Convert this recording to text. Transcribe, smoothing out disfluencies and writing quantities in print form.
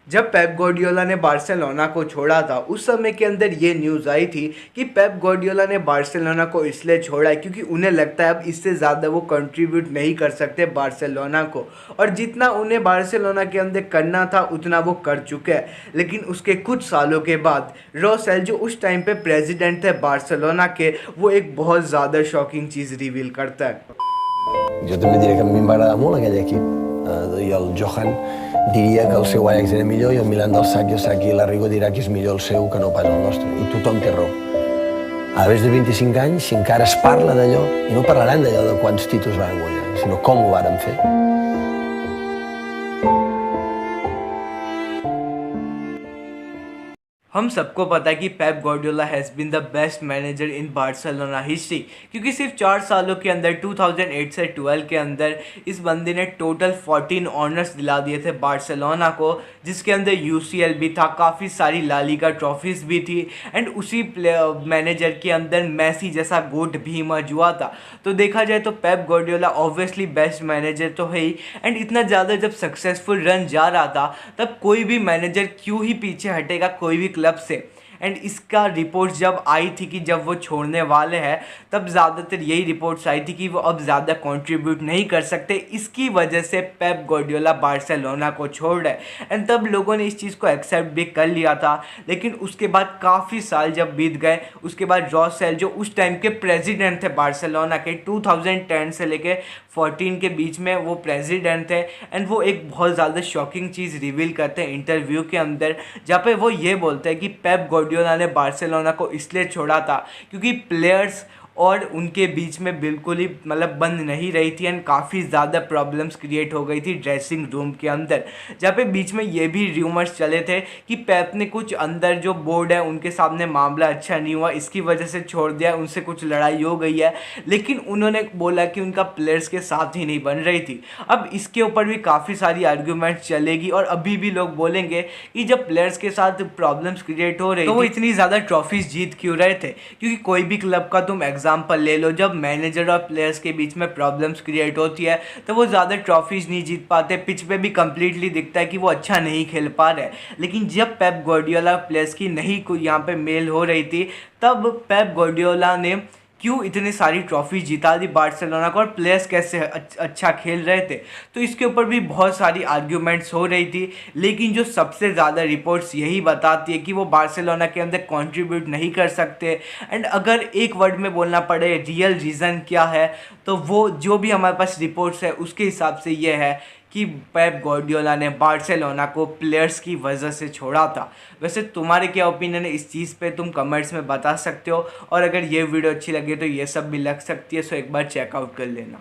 जब Pep Guardiola ने Barcelona को छोड़ा था उस समय के अंदर ये न्यूज़ आई थी कि पेप गार्डियोला ने बार्सिलोना को इसलिए छोड़ा है क्योंकि उन्हें लगता है अब इससे ज़्यादा वो कंट्रीब्यूट नहीं कर सकते बार्सिलोना को, और जितना उन्हें बार्सिलोना के अंदर करना था उतना वो कर चुके हैं। लेकिन उसके कुछ सालों के बाद रोसेल जो उस टाइम पे प्रेसिडेंट थे बार्सिलोना के, वो एक बहुत ज़्यादा शॉकिंग चीज़ रिवील करता है। Jo també diré que a mi em va agradar molt aquell equip. I el Johan diria que el seu Ajax era millor i el Milan del Saki i l'Arrigo dirà que és millor el seu que no pas el nostre. I tothom té raó. A més de 25 anys, si encara es parla d'allò, i no parlaran d'allò de quants títols van guanyar, sinó com ho varen fer. हम सबको पता है कि Pep Guardiola has been the best manager in Barcelona history, क्योंकि सिर्फ 4 सालों के अंदर 2008 से 12 के अंदर इस बंदे ने टोटल 14 ऑनर्स दिला दिए थे बार्सिलोना को, जिसके अंदर यूसीएल भी था, काफ़ी सारी ला लीगा ट्रॉफीज़ भी थी, एंड उसी मैनेजर के अंदर मैसी जैसा गोट भी इमर्ज हुआ था। तो देखा जाए तो Pep Guardiola obviously best manager तो है ही, एंड इतना ज़्यादा जब सक्सेसफुल रन जा रहा था तब कोई भी मैनेजर क्यों ही पीछे हटेगा कोई भी क्लब से। एंड इसका रिपोर्ट्स जब आई थी कि जब वो छोड़ने वाले हैं तब ज़्यादातर यही रिपोर्ट्स आई थी कि वो अब ज़्यादा कंट्रीब्यूट नहीं कर सकते, इसकी वजह से पेप गार्डियोला बार्सिलोना को छोड़ रहे। एंड तब लोगों ने इस चीज़ को एक्सेप्ट भी कर लिया था, लेकिन उसके बाद काफ़ी साल जब बीत गए उसके बाद रोसेल जो उस टाइम के प्रेसिडेंट थे बार्सिलोना के, 2010 से लेके 14 के बीच में वो प्रेसिडेंट थे, एंड वो एक बहुत ज़्यादा शॉकिंग चीज़ रिवील करते हैं इंटरव्यू के अंदर, जहाँ पे वो ये बोलते हैं कि पेप गार्डियोला ने बार्सिलोना को इसलिए छोड़ा था क्योंकि प्लेयर्स और उनके बीच में बिल्कुल ही मतलब बंद नहीं रही थी, एंड काफ़ी ज़्यादा प्रॉब्लम्स क्रिएट हो गई थी ड्रेसिंग रूम के अंदर, जहाँ पे बीच में ये भी र्यूमर्स चले थे कि पेप ने कुछ अंदर जो बोर्ड है उनके सामने मामला अच्छा नहीं हुआ, इसकी वजह से छोड़ दिया, उनसे कुछ लड़ाई हो गई है, लेकिन उन्होंने बोला कि उनका प्लेयर्स के साथ ही नहीं बन रही थी। अब इसके ऊपर भी काफ़ी सारी आर्ग्यूमेंट्स चलेगी, और अभी भी लोग बोलेंगे कि जब प्लेयर्स के साथ प्रॉब्लम्स क्रिएट हो रही तो वो इतनी ज़्यादा ट्रॉफीज जीत क्यों रहे थे, क्योंकि कोई भी क्लब का तुम एग्जाम्पल ले लो, जब मैनेजर और प्लेयर्स के बीच में प्रॉब्लम्स क्रिएट होती है तो वो ज़्यादा ट्रॉफीज नहीं जीत पाते, पिच पे भी कंप्लीटली दिखता है कि वो अच्छा नहीं खेल पा रहे। लेकिन जब पेप गार्डियोला प्लेयर्स की नहीं कोई यहाँ पे मेल हो रही थी तब पेप गार्डियोला ने क्यों इतनी सारी ट्रॉफी जिता दी बार्सिलोना को, और प्लेयर्स कैसे अच्छा खेल रहे थे, तो इसके ऊपर भी बहुत सारी आर्ग्यूमेंट्स हो रही थी। लेकिन जो सबसे ज़्यादा रिपोर्ट्स यही बताती है कि वो बार्सिलोना के अंदर कंट्रीब्यूट नहीं कर सकते, एंड अगर एक वर्ड में बोलना पड़े रियल रीज़न क्या है तो वो जो भी हमारे पास रिपोर्ट्स है उसके हिसाब से ये है कि पेप गार्डियोला ने बार्सिलोना को प्लेयर्स की वजह से छोड़ा था। वैसे तुम्हारे क्या ओपिनियन है इस चीज़ पे, तुम कमेंट्स में बता सकते हो, और अगर ये वीडियो अच्छी लगे तो ये सब भी लग सकती है, सो एक बार चेकआउट कर लेना।